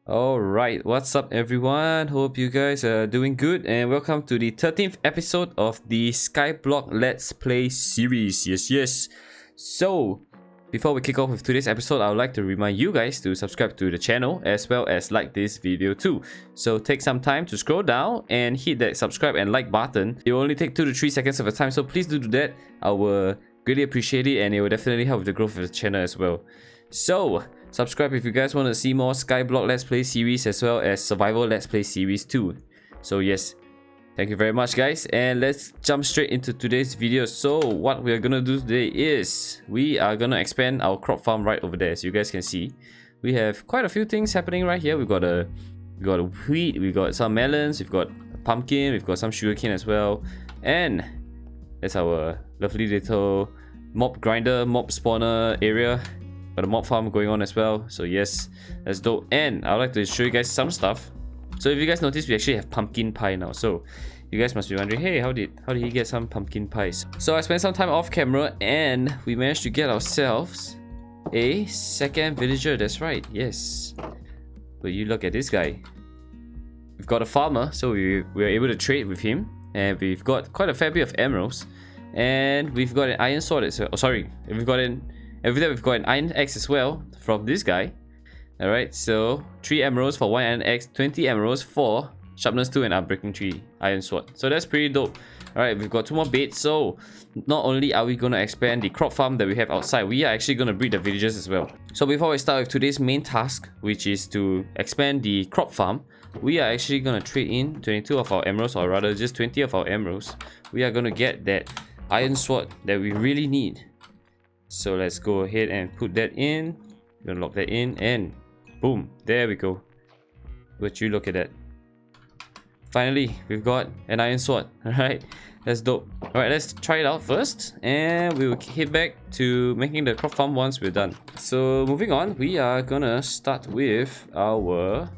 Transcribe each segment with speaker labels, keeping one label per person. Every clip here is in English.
Speaker 1: Alright, what's up everyone? Hope you guys are doing good and welcome to the 13th episode of the Skyblock Let's Play series. Yes. So, before we kick off with today's episode, I would like to remind you guys to subscribe to the channel as well as like this video too. So take some time to scroll down and hit that subscribe and like button. It will only take 2 to 3 seconds of your time, so please do that. I will greatly appreciate it and it will definitely help with the growth of the channel as well. So, subscribe if you guys want to see more Skyblock Let's Play series as well as Survival Let's Play series too. So yes, thank you very much guys, and let's jump straight into today's video. So what we are gonna do today is we are gonna expand our crop farm right over there. As you guys can see, we have quite a few things happening right here. We've got a wheat, we've got some melons, we've got a pumpkin, we've got some sugarcane as well, and that's our lovely little mob grinder, mob spawner area. Got a mob farm going on as well. So yes, that's dope. And I'd like to show you guys some stuff. So if you guys notice, we actually have pumpkin pie now. So you guys must be wondering, hey, how did he get some pumpkin pies? So I spent some time off camera and we managed to get ourselves a second villager. That's right, yes. But you look at this guy. We've got a farmer, so we were able to trade with him, and we've got quite a fair bit of emeralds, and we've got an iron sword as well. Oh, sorry, we've got an iron axe as well from this guy. Alright, so 3 emeralds for 1 iron axe, 20 emeralds for sharpness 2 and unbreaking 3 iron sword. So that's pretty dope. Alright, we've got 2 more baits. So not only are we going to expand the crop farm that we have outside, we are actually going to breed the villagers as well. So before we start with today's main task, which is to expand the crop farm, we are actually going to trade in 22 of our emeralds, or rather just 20 of our emeralds. We are going to get that iron sword that we really need. So let's go ahead and put that in. We're gonna lock that in and boom, there we go. Would you look at that? Finally, we've got an iron sword. Alright, that's dope. Alright, let's try it out first and we'll head back to making the crop farm once we're done. So moving on, we are gonna start with our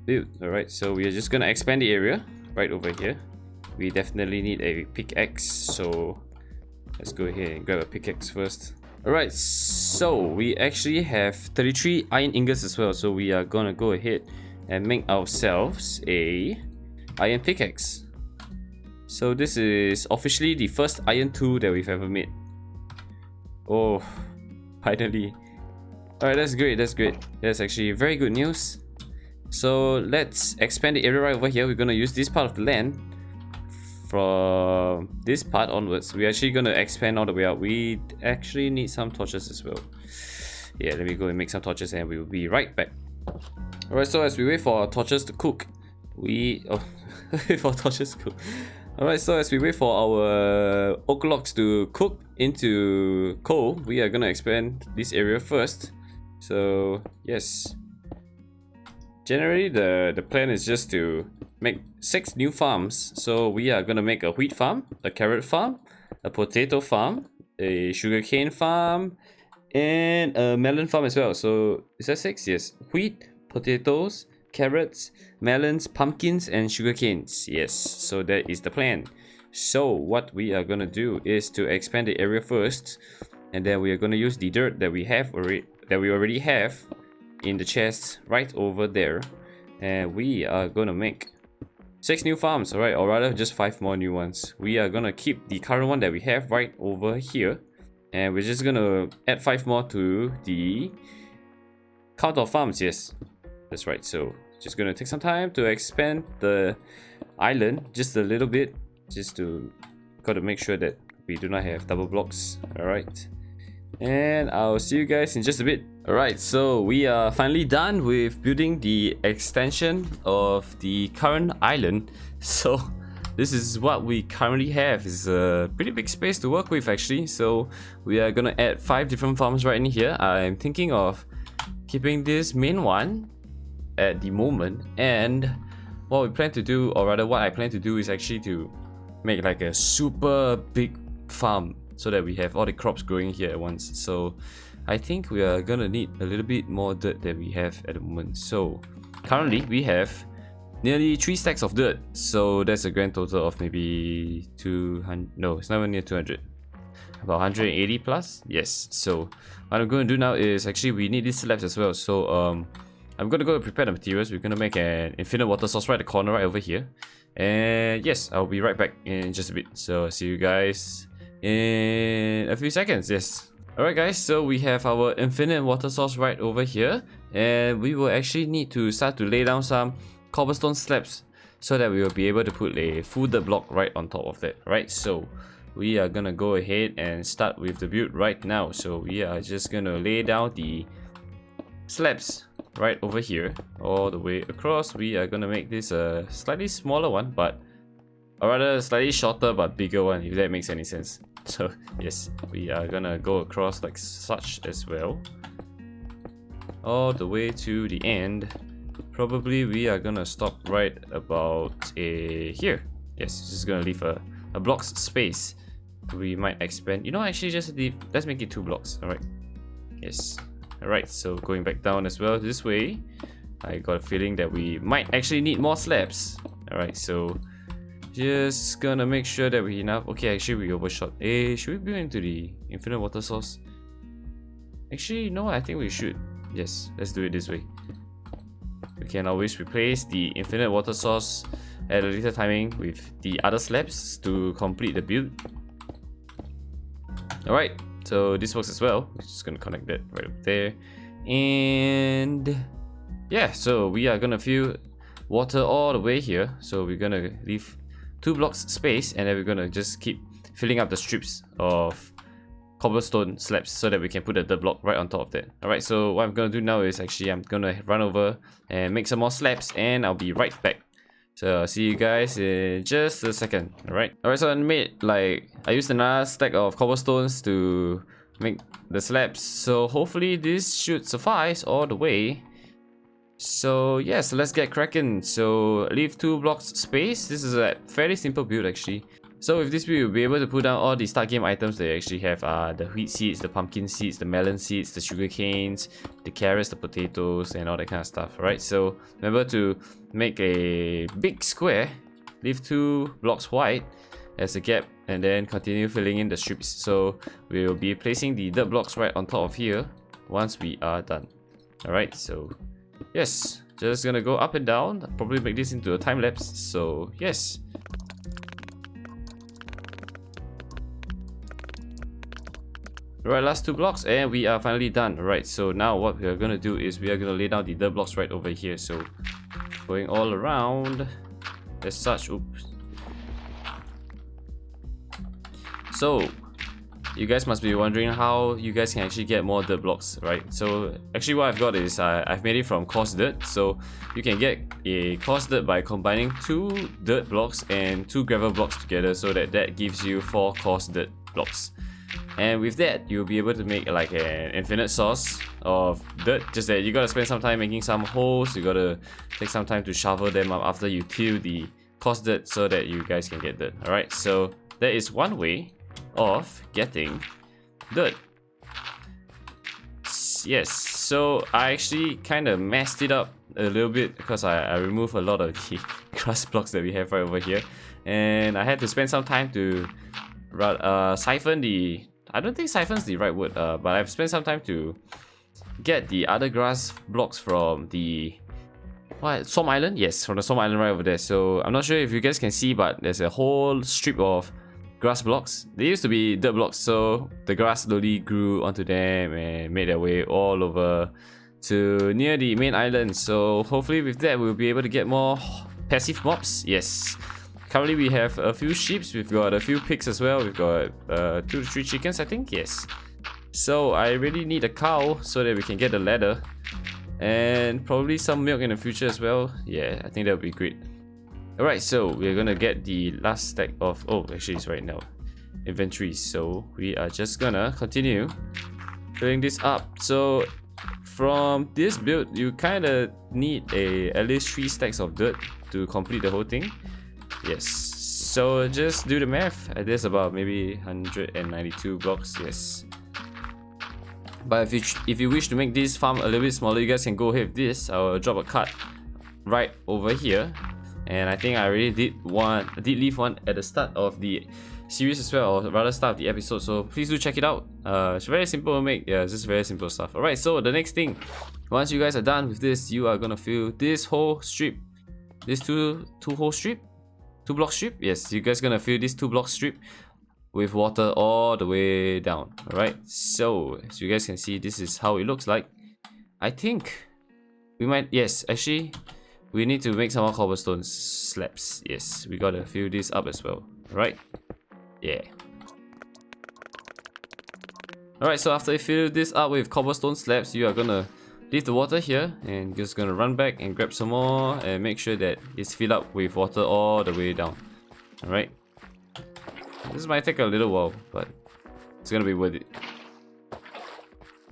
Speaker 1: build. Alright, so we are just gonna expand the area right over here. We definitely need a pickaxe, so let's go ahead and grab a pickaxe first. Alright, so we actually have 33 iron ingots as well. So we are gonna go ahead and make ourselves a iron pickaxe. So this is officially the first iron tool that we've ever made. Oh, finally. Alright, that's great, that's great. That's actually very good news. So let's expand the area right over here. We're gonna use this part of the land. From this part onwards, we're actually going to expand all the way out. We actually need some torches as well. Yeah, let me go and make some torches and we will be right back. Alright, so as we wait for our torches to cook, Alright, so as we wait for our oak logs to cook into coal, we are going to expand this area first. So, yes. Generally, the plan is just to make 6 new farms. So we are gonna make a wheat farm, a carrot farm, a potato farm, a sugarcane farm, and a melon farm as well. So is that 6? Yes. Wheat, potatoes, carrots, melons, pumpkins, and sugarcanes. Yes. So that is the plan. So what we are gonna do is to expand the area first, and then we are gonna use the dirt that we already have in the chest right over there, and we are gonna make 6 new farms, alright, or rather just 5 more new ones. We are gonna keep the current one that we have right over here, and we're just gonna add 5 more to the count of farms. Yes, that's right. So just gonna take some time to expand the island just a little bit, just to gotta make sure that we do not have double blocks. Alright, and I'll see you guys in just a bit. Alright, so we are finally done with building the extension of the current island. So this is what we currently have. It's a pretty big space to work with actually. So we are gonna add 5 different farms right in here. I'm thinking of keeping this main one at the moment, and what we plan to do, or rather what I plan to do, is actually to make like a super big farm so that we have all the crops growing here at once. So I think we are gonna need a little bit more dirt than we have at the moment. So currently we have nearly 3 stacks of dirt, so that's a grand total of maybe 200. No, it's nowhere near 200. About 180 plus. Yes. So what I'm going to do now is actually we need these slabs as well. So I'm gonna go prepare the materials. We're gonna make an infinite water source right at the corner right over here. And yes, I'll be right back in just a bit. So see you guys in a few seconds. Yes. Alright guys, so we have our infinite water source right over here. And we will actually need to start to lay down some cobblestone slabs so that we will be able to put a full dirt block right on top of that. Right, so we are gonna go ahead and start with the build right now. So we are just gonna lay down the slabs right over here all the way across. We are gonna make this a slightly smaller one, but or rather slightly shorter but bigger one, if that makes any sense. So yes, we are gonna go across like such as well, all the way to the end. Probably we are gonna stop right about here. Yes, just gonna leave a block's space. We might expand, you know, actually just leave, let's make it 2 blocks. All right, yes. Alright, so going back down as well this way. I got a feeling that we might actually need more slabs. Alright, so just gonna make sure that we enough. Okay, actually we overshot. Should we build into the infinite water source? Actually, no, I think we should. Yes, let's do it this way. We can always replace the infinite water source at a later timing with the other slabs to complete the build. Alright. So this works as well. We're just gonna connect that right up there. And yeah, so we are gonna fill water all the way here. So we're gonna leave 2 blocks space, and then we're gonna just keep filling up the strips of cobblestone slabs so that we can put a dirt block right on top of that. Alright, so what I'm gonna do now is actually I'm gonna run over and make some more slabs, and I'll be right back. So I'll see you guys in just a second. Alright, so I made I used another stack of cobblestones to make the slabs. So hopefully this should suffice all the way. So yeah, so let's get cracking. So leave 2 blocks space. This is a fairly simple build actually. So with this build, you'll be able to put down all the start game items that you actually have. The wheat seeds, the pumpkin seeds, the melon seeds, the sugar canes, the carrots, the potatoes, and all that kind of stuff. Alright, so remember to make a big square, leave 2 blocks wide as a gap, and then continue filling in the strips. So we'll be placing the dirt blocks right on top of here once we are done. Alright, so yes, just gonna go up and down, probably make this into a time lapse. So yes. Alright, last 2 blocks and we are finally done. Alright, so now what we are gonna do is we are gonna lay down the dirt blocks right over here. So going all around as such. Oops. So you guys must be wondering how you guys can actually get more dirt blocks, right? So actually what I've got is I've made it from coarse dirt. So you can get a coarse dirt by combining 2 dirt blocks and 2 gravel blocks together, so that gives you 4 coarse dirt blocks. And with that, you'll be able to make like an infinite source of dirt. Just that you gotta spend some time making some holes. You gotta take some time to shovel them up after you till the coarse dirt so that you guys can get dirt. Alright, so that is one way of getting dirt. Yes, so I actually kind of messed it up a little bit because I removed a lot of the grass blocks that we have right over here. And I had to spend some time to siphon the... I don't think siphon's the right word, but I've spent some time to get the other grass blocks from the... What? Swamp Island? Yes, from the Swamp Island right over there. So I'm not sure if you guys can see, but there's a whole strip of grass blocks. They used to be dirt blocks, so the grass slowly grew onto them and made their way all over to near the main island. So hopefully with that we'll be able to get more passive mobs. Yes. Currently we have a few sheep, we've got a few pigs as well, we've got 2 to 3 chickens I think, yes. So I really need a cow so that we can get the ladder. And probably some milk in the future as well. Yeah, I think that would be great. Alright, so we're gonna get the last stack of... Oh, actually it's right now. Inventory. So we are just gonna continue filling this up. So from this build, you kinda need at least 3 stacks of dirt to complete the whole thing. Yes, so just do the math. There's about maybe 192 blocks, yes. But if you wish to make this farm a little bit smaller, you guys can go ahead with this. I'll drop a cart right over here. And I think I already did leave one at the start of the series as well, or rather start the episode, so please do check it out. It's very simple to make. Yeah, it's just very simple stuff. Alright, so the next thing, once you guys are done with this, you are gonna fill this whole strip, this two block strip. Yes, you guys gonna fill this 2-block strip with water all the way down. Alright, so as you guys can see, this is how it looks like. I think we might, yes, actually we need to make some more cobblestone slabs. Yes, we gotta fill this up as well. Right? Yeah. Alright, so after you fill this up with cobblestone slabs, you are gonna leave the water here and just gonna run back and grab some more and make sure that it's filled up with water all the way down. Alright. This might take a little while, but it's gonna be worth it.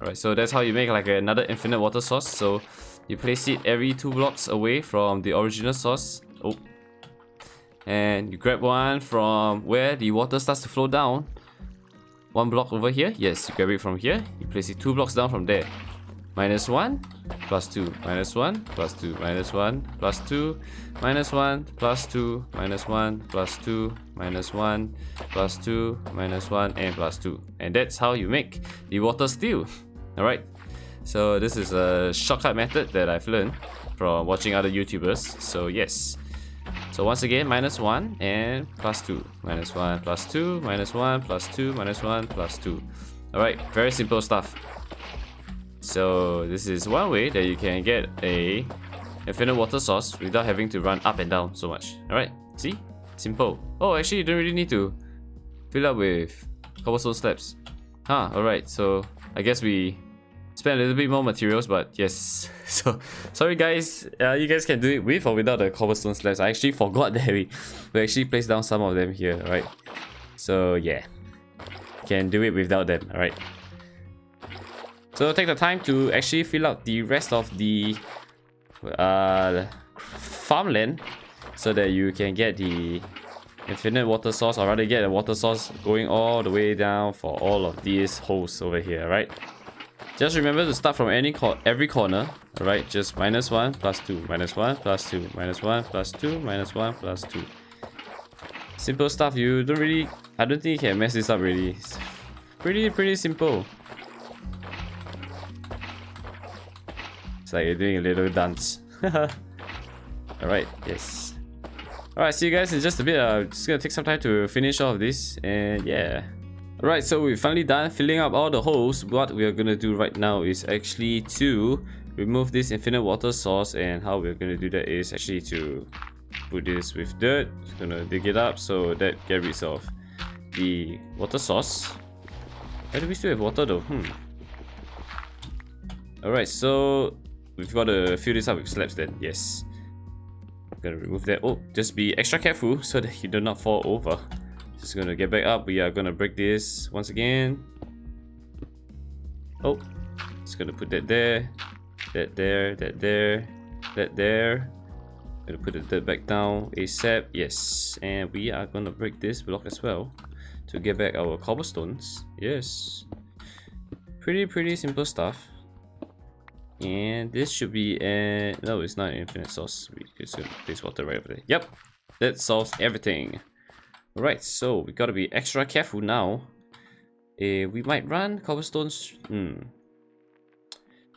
Speaker 1: Alright, so that's how you make like another infinite water source. So you place it every 2 blocks away from the original source. Oh. And you grab one from where the water starts to flow down. 1 block over here. Yes, you grab it from here. You place it 2 blocks down from there. -1, +2, -1, +2, -1, +2, -1, +2, -1, +2, -1, +2, -1, and +2. And that's how you make the water steel. Alright. So this is a shortcut method that I've learned from watching other YouTubers. So yes. So once again, -1 and +2, -1, +2, -1, +2, -1, +2. Alright, very simple stuff. So this is one way that you can get a infinite water source without having to run up and down so much. Alright, see? Simple. Oh, actually you don't really need to fill up with cobblestone slabs. Huh, alright, so I guess we spend a little bit more materials, but yes. So sorry guys, you guys can do it with or without the cobblestone slabs. I actually forgot that we actually placed down some of them here, right? So yeah, can do it without them. Alright, so take the time to actually fill out the rest of the farmland so that you can get the infinite water source, or rather get a water source going all the way down for all of these holes over here, right? Just remember to start from every corner. Alright, just -1, +2, -1, +2, -1, +2, -1, +2. Simple stuff. You don't really, I don't think you can mess this up really. It's pretty simple. It's like you're doing a little dance. Alright, yes. Alright, see you guys in just a bit. Just gonna take some time to finish all of this, and yeah. Alright, so we're finally done filling up all the holes. What we are gonna do right now is actually to remove this infinite water source, and how we're gonna do that is actually to put this with dirt. Just gonna dig it up so that gets rid of the water source. Why do we still have water though? Alright, so we've got to fill this up with slabs then. Yes. I'm gonna remove that. Oh, just be extra careful so that you do not fall over. Just gonna get back up. We are gonna break this once again. Oh, just gonna put that there, that there, that there, that there. Gonna put the dirt back down ASAP. Yes, and we are gonna break this block as well to get back our cobblestones. Yes, pretty simple stuff. And this should be a, no, it's not an infinite source. We just gonna place water right over there. Yep, that solves everything. Alright, so we gotta be extra careful now. We might run cobblestones.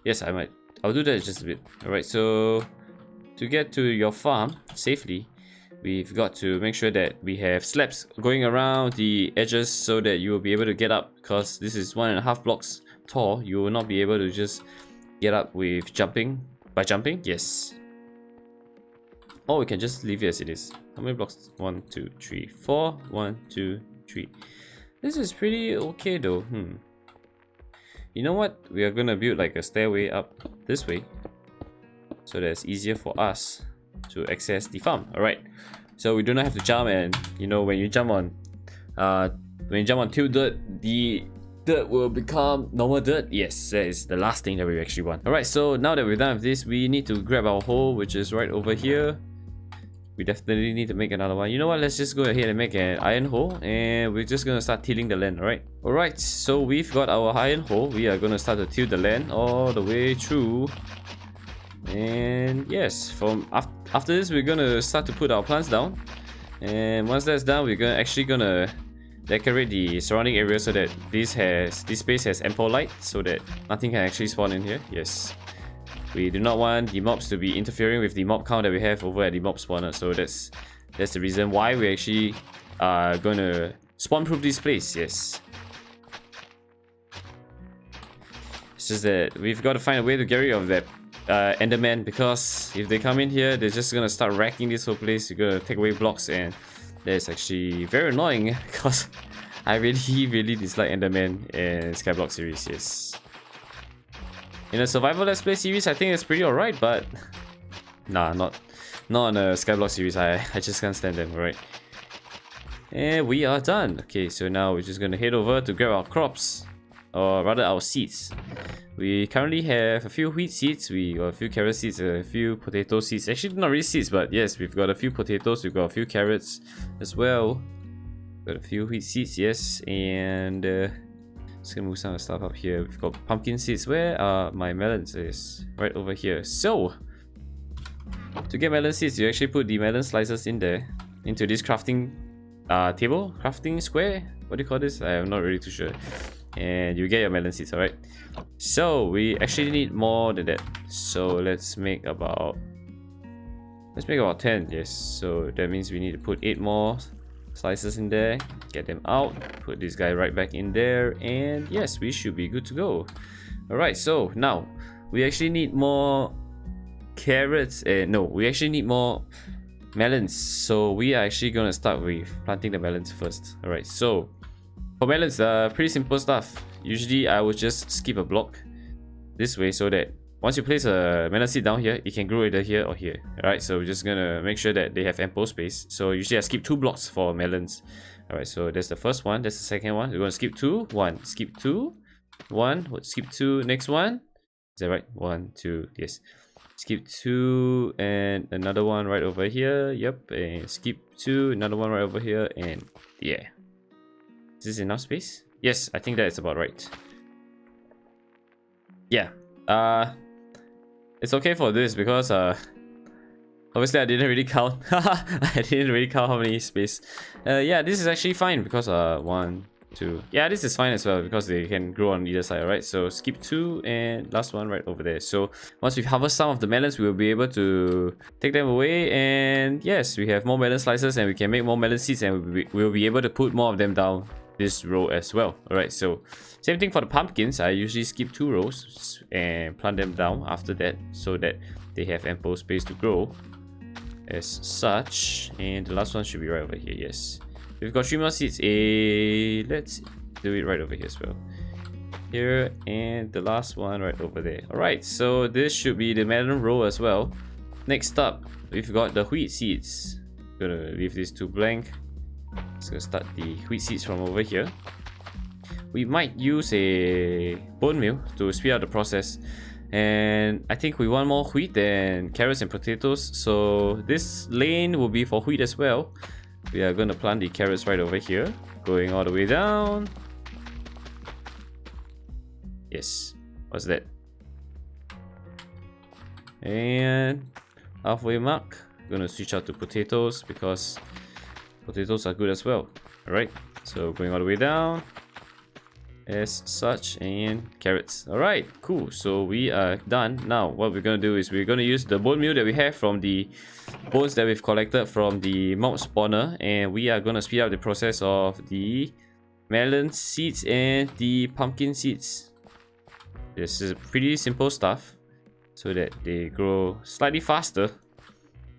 Speaker 1: Yes, I might. I'll do that in just a bit. Alright, so to get to your farm safely, we've got to make sure that we have slabs going around the edges so that you will be able to get up. Because this is 1.5 blocks tall, you will not be able to just get up with jumping. By jumping, yes. Or we can just leave it as it is. How many blocks? 1, 2, 3, 4. 1, 2, 3. This is pretty okay though. You know what? We are gonna build like a stairway up this way, so that it's easier for us to access the farm. Alright. So we do not have to jump, and you know, when you jump on tilt dirt, the dirt will become normal dirt. Yes, that is the last thing that we actually want. Alright, so now that we're done with this, we need to grab our hole, which is right over here. We definitely need to make another one. You know what? Let's just go ahead and make an iron hole, and we're just gonna start tilling the land. Alright. Alright, so we've got our iron hole. We are gonna start to till the land all the way through. And yes, from after this, we're gonna start to put our plants down. And once that's done, we're actually gonna decorate the surrounding area so that this space has ample light so that nothing can actually spawn in here. Yes. We do not want the mobs to be interfering with the mob count that we have over at the mob spawner. So that's the reason why we actually are gonna spawn proof this place. Yes. It's just that we've got to find a way to get rid of that Enderman, because if they come in here, they're just gonna start wrecking this whole place. You're gonna take away blocks, and that's actually very annoying because I really dislike Enderman in Skyblock series. Yes. In a survival let's play series, I think it's pretty alright, but nah, not in a Skyblock series. I just can't stand them. Alright. And we are done. Okay, so now we're just gonna head over to grab our crops, or rather our seeds. We currently have a few wheat seeds, we got a few carrot seeds, a few potato seeds. Actually, not really seeds, but yes, we've got a few potatoes, we've got a few carrots as well. Got a few wheat seeds, yes, and just gonna move some of the stuff up here. We've got pumpkin seeds. Where are my melons? Is right over here. So, to get melon seeds, you actually put the melon slices in there, into this crafting table, crafting square. What do you call this? I am not really too sure. And you get your melon seeds, alright? So we actually need more than that. So let's make about 10, yes. So that means we need to put 8 more slices in there, get them out, put this guy right back in there, and yes, we should be good to go. Alright, so now we actually need more carrots, no, we actually need more melons. So we are actually gonna start with planting the melons first. Alright, so for melons, pretty simple stuff. Usually I would just skip a block this way so that once you place a melon seed down here, it can grow either here or here. Alright, so we're just gonna make sure that they have ample space. So usually I skip 2 blocks for melons. Alright, so that's the first one, that's the second one. We're gonna skip 2, 1, skip 2, 1, skip 2, next one. Is that right? 1, 2, yes. Skip 2 and another one right over here. Yep, and skip 2, another one right over here, and yeah. Is this enough space? Yes, I think that is about right. Yeah. It's okay for this because obviously I didn't really count. I didn't really count how many space. Yeah, this is actually fine because 1, 2. Yeah, this is fine as well because they can grow on either side. Alright, so skip 2 and last one right over there. So once we've harvested some of the melons, we will be able to take them away, and yes, we have more melon slices and we can make more melon seeds, and we'll be able to put more of them down this row as well. Alright, so same thing for the pumpkins. I usually skip 2 rows and plant them down after that so that they have ample space to grow as such. And the last one should be right over here. Yes, we've got 3 more seeds. Let's do it right over here as well. Here, and the last one right over there. Alright, so this should be the melon row as well. Next up, we've got the wheat seeds. Gonna leave these 2 blank. Let's go start the wheat seeds from over here. We might use a bone meal to speed up the process, and I think we want more wheat than carrots and potatoes, so this lane will be for wheat as well. We are going to plant the carrots right over here, going all the way down. Yes, what's that? And halfway mark, going to switch out to potatoes because potatoes are good as well. Alright, so going all the way down as such, and carrots. Alright, cool. So we are done. Now what we're gonna do is we're gonna use the bone meal that we have from the bones that we've collected from the mob spawner, and we are gonna speed up the process of the melon seeds and the pumpkin seeds. This is pretty simple stuff so that they grow slightly faster.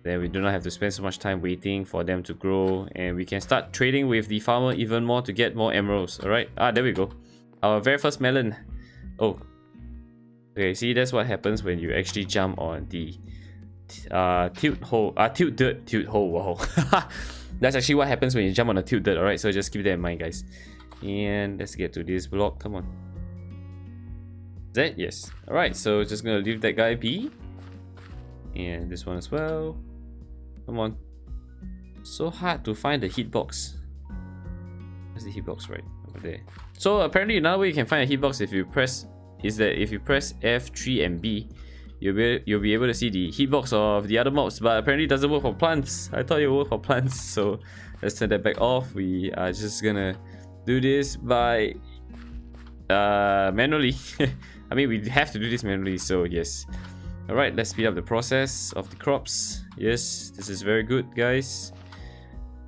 Speaker 1: Then we do not have to spend so much time waiting for them to grow, and we can start trading with the farmer even more to get more emeralds. Alright, there we go. Our very first melon. Oh, okay, see, that's what happens when you actually jump on the tilt dirt hole. Wow. That's actually what happens when you jump on a tilt dirt. Alright, so just keep that in mind, guys. And let's get to this block. Come on. Is that? Yes. Alright, so just gonna leave that guy be. And this one as well. Come on. So hard to find the hitbox. Where's the hitbox? Right over there. So apparently another way you can find a hitbox if you press F3 and B, you'll be able to see the hitbox of the other mobs, but apparently it doesn't work for plants. I thought it would work for plants, so let's turn that back off. We are just gonna do this by manually. I mean, we have to do this manually, so yes. Alright, let's speed up the process of the crops. Yes, this is very good, guys.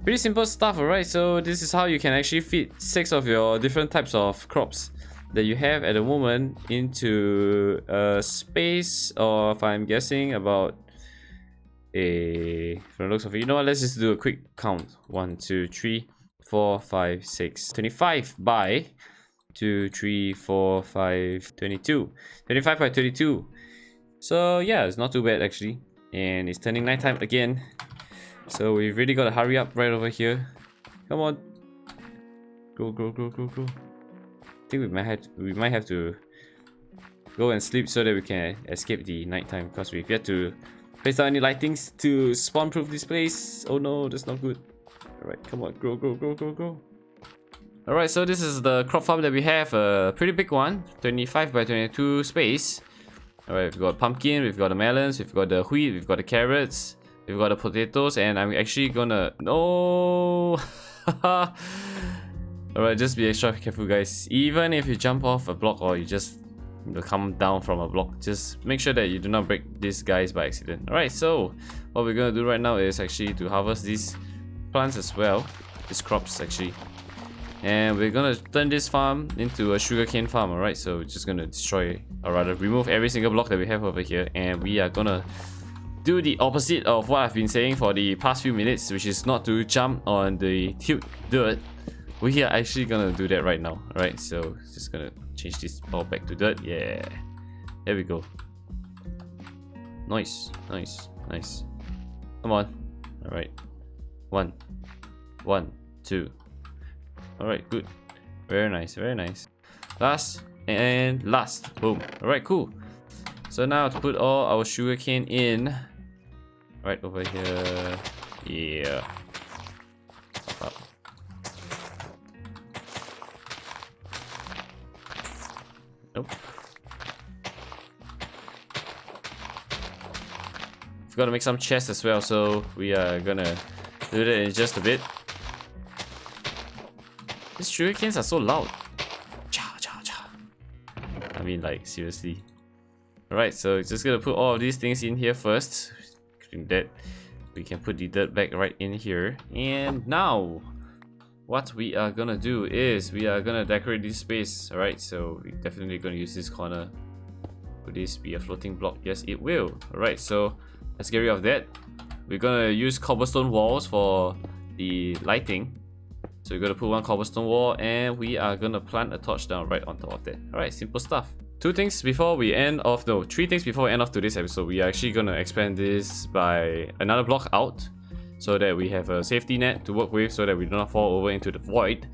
Speaker 1: Pretty simple stuff, alright? So this is how you can actually fit 6 of your different types of crops that you have at the moment into a space of, I'm guessing, about a, from the looks of it, you know what, let's just do a quick count. 1, 2, 3, 4, 5, 6, 25 by 2, 3, 4, 5, 22. 25 by 22. So yeah, it's not too bad actually. And it's turning nighttime again. So we've really got to hurry up right over here. Come on. Go, go, go, go, go. I think we might have to go and sleep so that we can escape the nighttime, because we've yet to place down any lightings to spawn proof this place. Oh no, that's not good. Alright, come on, go, go, go, go, go. Alright, so this is the crop farm that we have, a pretty big one, 25 by 22 space. Alright, we've got pumpkin, we've got the melons, we've got the wheat, we've got the carrots, we've got the potatoes, and I'm actually gonna... No! Alright, just be extra careful, guys. Even if you jump off a block or you just come down from a block, just make sure that you do not break these guys by accident. Alright, so what we're gonna do right now is actually to harvest these plants as well, these crops actually. And we're gonna turn this farm into a sugarcane farm, alright? So we're just gonna destroy, or rather remove every single block that we have over here, and we are gonna do the opposite of what I've been saying for the past few minutes, which is not to jump on the tilt dirt. We are actually gonna do that right now, alright? So just gonna change this all back to dirt. Yeah, there we go. Nice, nice, nice. Come on. Alright. 1, 2. Alright, good. Very nice, very nice. Last and last. Boom. Alright, cool. So now to put all our sugarcane in. Right over here. Yeah. Up. Nope. We've got to make some chests as well, so we are gonna do that in just a bit. These sugarcanes are so loud. Cha cha cha. I mean, like, seriously. Alright, so just gonna put all of these things in here first. That we can put the dirt back right in here. And now what we are gonna do is we are gonna decorate this space. Alright, so we're definitely gonna use this corner. Would this be a floating block? Yes, it will. Alright, so let's get rid of that. We're gonna use cobblestone walls for the lighting. So we're gonna put one cobblestone wall, and we are gonna plant a torch down right on top of that. Alright, simple stuff. 3 things before we end off today's episode. We are actually gonna expand this by another block out, so that we have a safety net to work with, so that we do not fall over into the void,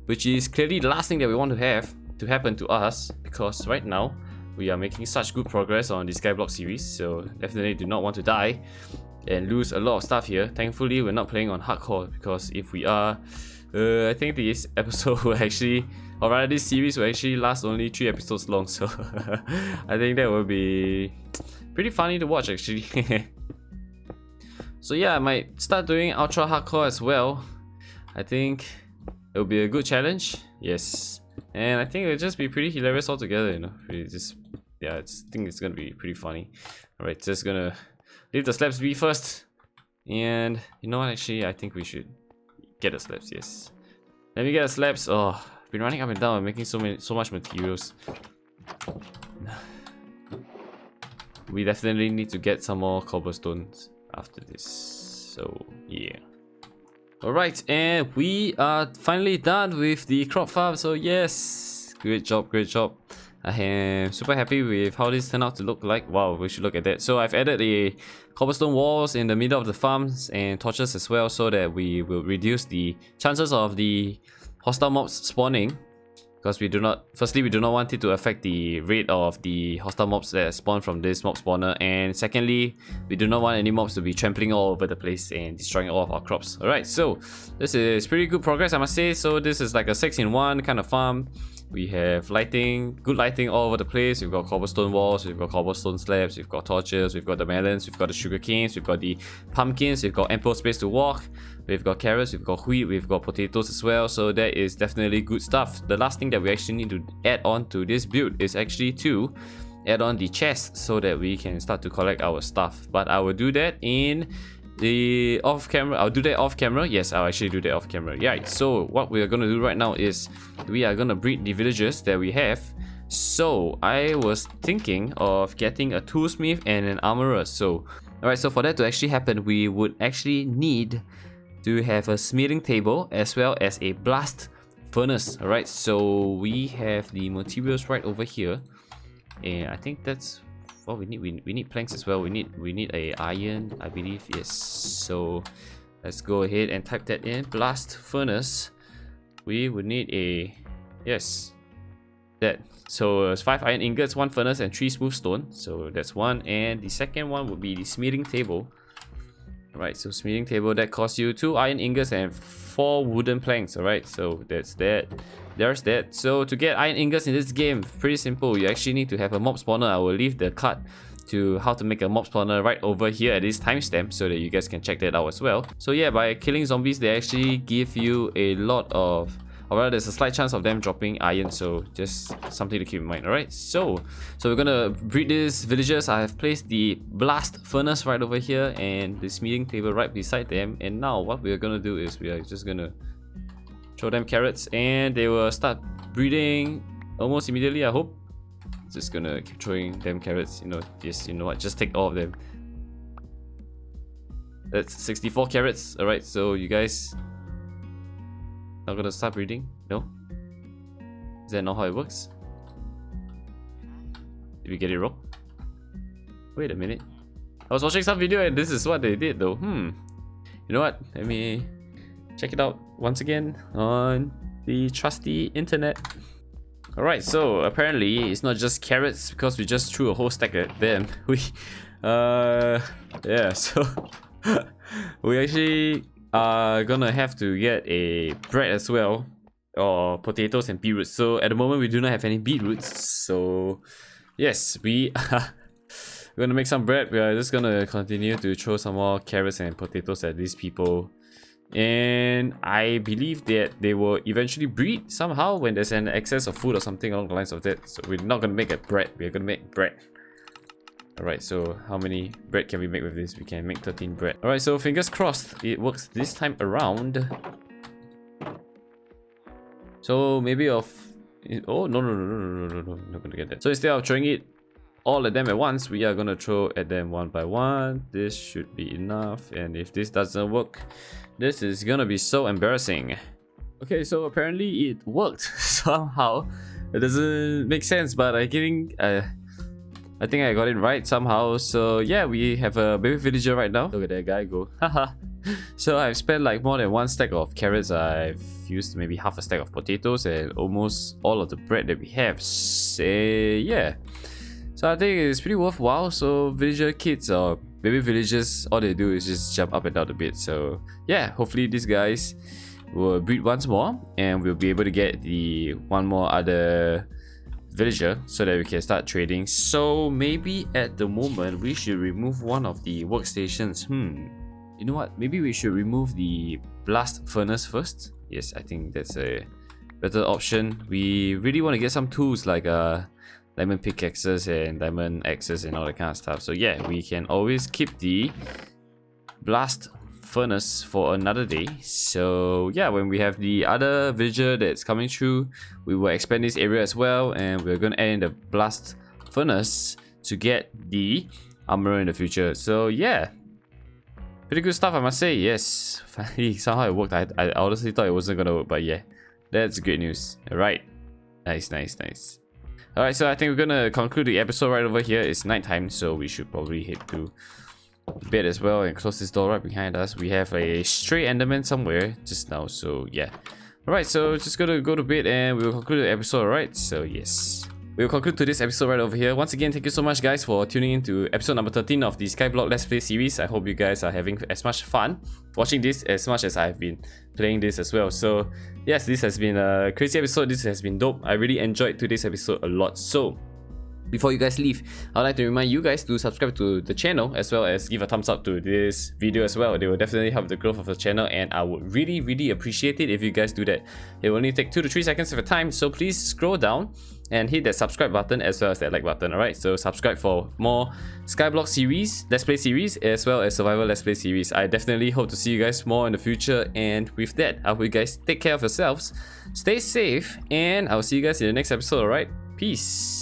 Speaker 1: which is clearly the last thing that we want to have to happen to us, because right now we are making such good progress on the Skyblock series, so definitely do not want to die and lose a lot of stuff here. Thankfully, we're not playing on hardcore, because if we are, I think this episode will actually, or rather this series will actually last only 3 episodes long, so I think that will be pretty funny to watch actually. So yeah, I might start doing ultra hardcore as well. I think it'll be a good challenge, yes. And I think it'll just be pretty hilarious altogether, you know. Really just, yeah, I think it's gonna be pretty funny. Alright, just gonna leave the slabs be first. And you know what, actually I think we should get the slabs, yes. Let me get the slabs. Oh, I've been running up and down and making so much materials. We definitely need to get some more cobblestones after this. So yeah. Alright, and we are finally done with the crop farm. So yes, great job, great job. I am super happy with how this turned out to look like. Wow, we should look at that. So I've added a cobblestone walls in the middle of the farms and torches as well, so that we will reduce the chances of the hostile mobs spawning. Because we do not, firstly, we do not want it to affect the rate of the hostile mobs that spawn from this mob spawner, and secondly, we do not want any mobs to be trampling all over the place and destroying all of our crops. Alright, so this is pretty good progress, I must say. So this is like a 6-in-1 kind of farm, We have lighting, good lighting all over the place. We've got cobblestone walls, we've got cobblestone slabs, we've got torches, we've got the melons, we've got the sugar canes, we've got the pumpkins, we've got ample space to walk, we've got carrots, we've got wheat, we've got potatoes as well. So that is definitely good stuff. The last thing that we actually need to add on to this build is actually to add on the chest so that we can start to collect our stuff. But I will do that in the off camera. I'll do that off camera. Yes, I'll actually do that off camera. Yeah, so what we are gonna do right now is we are gonna breed the villagers that we have. So I was thinking of getting a toolsmith and an armorer. So alright, so for that to actually happen, we would actually need to have a smithing table as well as a blast furnace. Alright, so we have the materials right over here, and I think that's what we need. We need planks as well. We need a iron, I believe. Yes, so let's go ahead and type that in. Blast furnace. We would need a, yes, that. So it's 5 iron ingots, 1 furnace, and 3 smooth stone. So that's one. And the second one would be the smithing table. Right, so smithing table, that costs you 2 iron ingots and 4 wooden planks. Alright, so that's that. There's that. So to get iron ingots in this game, pretty simple. You actually need to have a mob spawner. I will leave the card to how to make a mob spawner right over here at this timestamp so that you guys can check that out as well. So yeah, by killing zombies, they actually give you a lot of, or rather there's a slight chance of them dropping iron, so just something to keep in mind. Alright, so we're gonna breed these villagers. I have placed the blast furnace right over here and the smithing table right beside them. And now what we are gonna do is we are just gonna throw them carrots and they will start breeding almost immediately, I hope. Just gonna keep throwing them carrots, you know. Yes, you know what, just take all of them. That's 64 carrots. Alright, so you guys not gonna start breeding? No? Is that not how it works? Did we get it wrong? Wait a minute. I was watching some video and this is what they did though. You know what? Let me check it out once again on the trusty internet. Alright, so apparently it's not just carrots because we just threw a whole stack at them. Yeah, so we actually are gonna have to get a bread as well, or potatoes and beetroots. So at the moment we do not have any beetroots, so yes, we are gonna make some bread. We are just gonna continue to throw some more carrots and potatoes at these people, and I believe that they will eventually breed somehow when there's an excess of food or something along the lines of that. So we're not gonna make a bread, we're gonna make bread. Alright, so how many bread can we make with this? We can make 13 bread. Alright, so fingers crossed it works this time around. So maybe of... Oh, no, not gonna get that. So instead of throwing it all at them at once, we are gonna throw at them one by one. This should be enough, and if this doesn't work, this is gonna be so embarrassing. Okay, so apparently it worked somehow. It doesn't make sense, but I think I got it right somehow. So yeah, we have a baby villager right now. Look at that guy go. Haha. So I've spent like more than 1 stack of carrots. I've used maybe half a stack of potatoes and almost all of the bread that we have. So yeah. So I think it's pretty worthwhile. So villager kids or baby villagers, all they do is just jump up and down a bit. So yeah, hopefully these guys will breed once more and we'll be able to get the one more other villager so that we can start trading. So maybe at the moment we should remove one of the workstations. You know what, maybe we should remove the blast furnace first. Yes, I think that's a better option. We really want to get some tools like diamond pickaxes and diamond axes and all that kind of stuff. So yeah, we can always keep the blast furnace for another day. So yeah, when we have the other villager that's coming through, we will expand this area as well, and we're going to add in the blast furnace to get the armor in the future. So yeah, pretty good stuff, I must say. Yes, finally somehow it worked. I honestly thought it wasn't gonna work, but yeah, that's great news. All right, nice. All right, so I think we're gonna conclude the episode right over here. It's nighttime, so we should probably head to bed as well and close this door right behind us. We have a stray enderman somewhere just now, so yeah. Alright, so just gonna go to bed and we will conclude the episode. Alright, so yes, we'll conclude today's episode right over here. Once again, thank you so much guys for tuning in to episode number 13 of the Skyblock Let's Play series. I hope you guys are having as much fun watching this as much as I've been playing this as well. So yes, this has been a crazy episode. This has been dope. I really enjoyed today's episode a lot. So before you guys leave, I'd like to remind you guys to subscribe to the channel as well as give a thumbs up to this video as well. They will definitely help the growth of the channel, and I would really appreciate it if you guys do that. It will only take 2 to 3 seconds of your time, so please scroll down and hit that subscribe button as well as that like button. Alright, so subscribe for more Skyblock series, Let's Play series, as well as Survival Let's Play series. I definitely hope to see you guys more in the future, and with that, I hope you guys take care of yourselves, stay safe, and I'll see you guys in the next episode. Alright, peace.